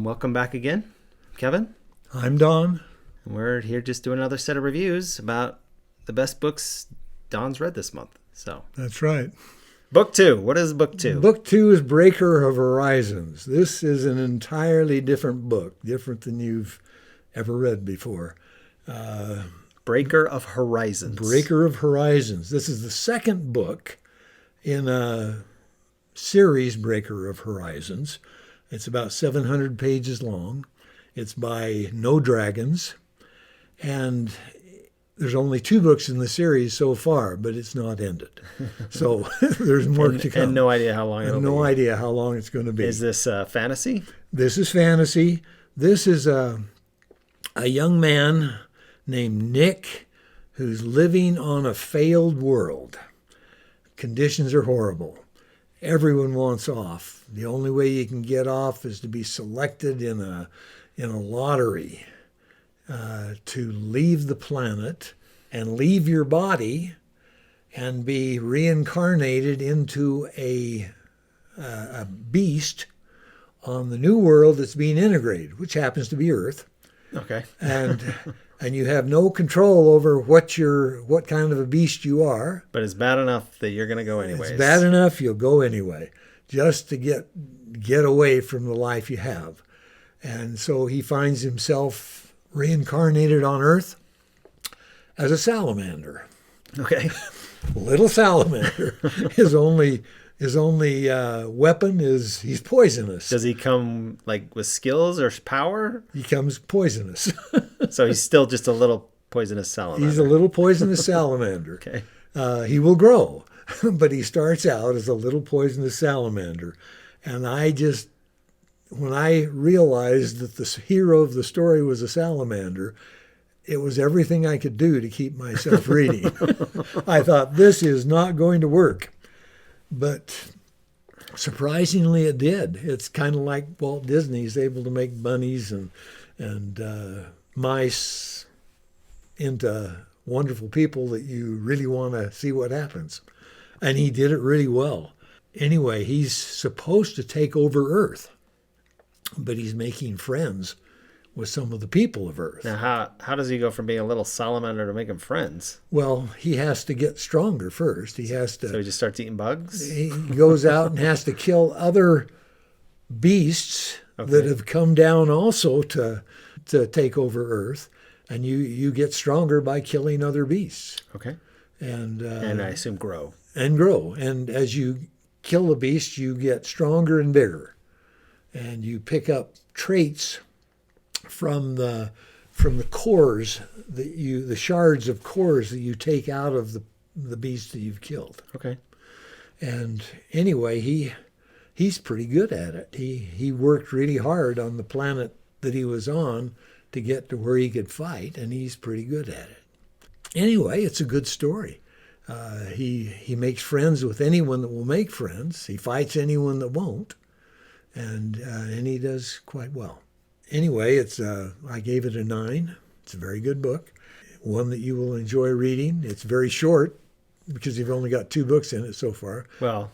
Welcome back again, Kevin. I'm Don. And we're here just doing another set of reviews about the best books Don's read this month. So That's right. Book 2. What is Book 2? Book 2 is Breaker of Horizons. This is an entirely different book, different than you've ever read before. Breaker of Horizons. Breaker of Horizons. This is the second book in a series, Breaker of Horizons. It's about 700 pages long. It's by NoDragons. And there's only 2 books in the series so far, but it's not ended. So there's more to come. And no idea how long it'll be. No idea how long it's going to be. Is this fantasy? This is fantasy. This is a young man named Nick who's living on a failed world. Conditions are horrible. Everyone wants off. The only way you can get off is to be selected in a lottery to leave the planet and leave your body and be reincarnated into a beast on the new world that's being integrated, which happens to be Earth. Okay. And you have no control over what kind of a beast you are. But it's bad enough that you're going to go anyways. It's bad enough you'll go anyway, just to get away from the life you have. And so he finds himself reincarnated on Earth as a salamander. Okay. Little salamander. His only weapon is he's poisonous. Does he come like with skills or power? He comes poisonous. So he's still just a little poisonous salamander. He's a little poisonous salamander. Okay. He will grow, but he starts out as a little poisonous salamander. And when I realized that the hero of the story was a salamander, it was everything I could do to keep myself reading. I thought, this is not going to work. But surprisingly, it did. It's kind of like Walt Disney's able to make bunnies and mice into wonderful people that you really want to see what happens. And he did it really well. Anyway, he's supposed to take over Earth, but he's making friends with some of the people of Earth. Now, how does he go from being a little salamander to making friends? Well, he has to get stronger first. He has to. So he just starts eating bugs? He goes out and has to kill other beasts that have come down also to take over Earth. And you get stronger by killing other beasts. Okay. And I assume grow. And grow. And as you kill the beast, you get stronger and bigger. And you pick up traits from the cores the shards of cores that you take out of the beast that you've killed. Okay. And anyway, he's pretty good at it. He worked really hard on the planet that he was on to get to where he could fight, and he's pretty good at it. Anyway, it's a good story. He makes friends with anyone that will make friends. He fights anyone that won't, and he does quite well. Anyway, I gave it a 9. It's a very good book, one that you will enjoy reading. It's very short because you've only got 2 books in it so far. Well,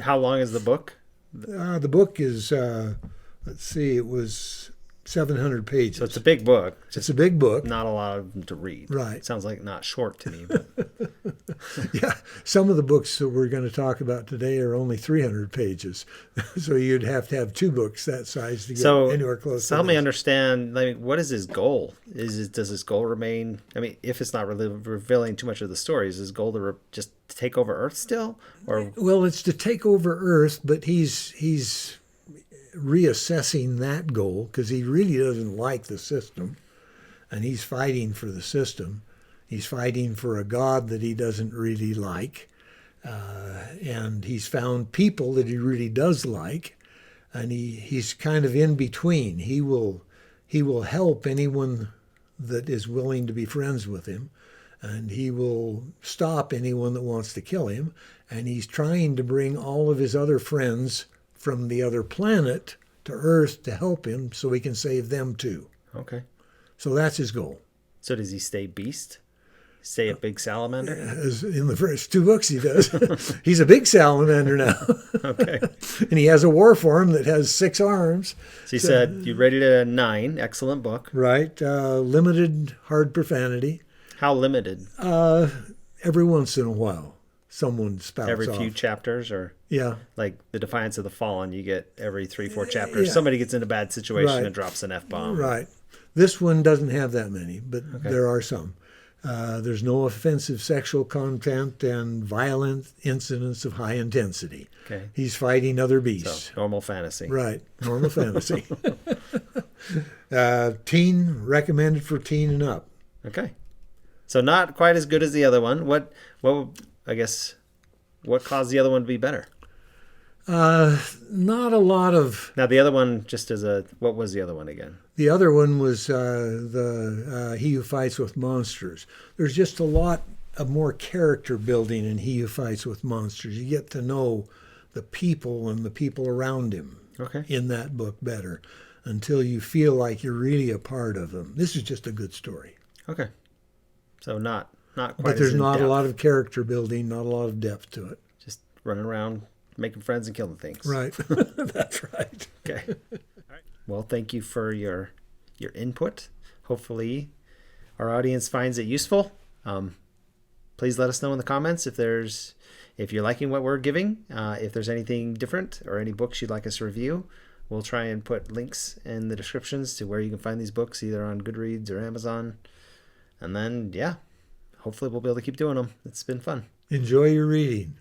how long is the book? The book is, let's see, it was 700 pages. So it's a big book. It's a big book. Not a lot of them to read. Right. Sounds like not short to me. But. Yeah. Some of the books that we're going to talk about today are only 300 pages. So you'd have to have 2 books that size to get anywhere close to help me understand, like, what is his goal? Does his goal remain, I mean, if it's not really revealing too much of the story, is his goal to just take over Earth still? Or Well, it's to take over Earth, but he's reassessing that goal because he really doesn't like the system, and he's fighting for the system. He's fighting for a God that he doesn't really like, and he's found people that he really does like, and he's kind of in between. He will help anyone that is willing to be friends with him, and he will stop anyone that wants to kill him, and he's trying to bring all of his other friends from the other planet to Earth to help him so he can save them too. Okay. So that's his goal. So does he stay beast? Say a big salamander. As in the first 2 books he does. He's a big salamander now. Okay. And he has a war form that has 6 arms. So you said you rated it a 9. Excellent book. Right. Limited hard profanity. How limited? Every once in a while, someone spouts Every off. few chapters, or Yeah. like the Defiance of the Fallen, you get every 3-4 chapters. Yeah. Somebody gets in a bad situation Right. and drops an F-bomb. Right. This one doesn't have that many, but there are some. There's no offensive sexual content and violent incidents of high intensity. Okay. He's fighting other beasts. So, normal fantasy. Right. Normal fantasy. Teen, recommended for teen and up. Okay. So not quite as good as the other one. What I guess what caused the other one to be better? Not a lot of. Now the other one, just as a, what was the other one again? The other one was He Who Fights with Monsters. There's just a lot of more character building in He Who Fights with Monsters. You get to know the people and the people around him Okay. in that book better until you feel like you're really a part of them. This is just a good story. Okay. So not quite. But there's not a lot of character building, not a lot of depth to it. Just running around making friends and killing things. Right. That's right. Okay. All right. Well, thank you for your input. Hopefully, our audience finds it useful. Please let us know in the comments if you're liking what we're giving. If there's anything different or any books you'd like us to review, we'll try and put links in the descriptions to where you can find these books, either on Goodreads or Amazon. And then, yeah, hopefully we'll be able to keep doing them. It's been fun. Enjoy your reading.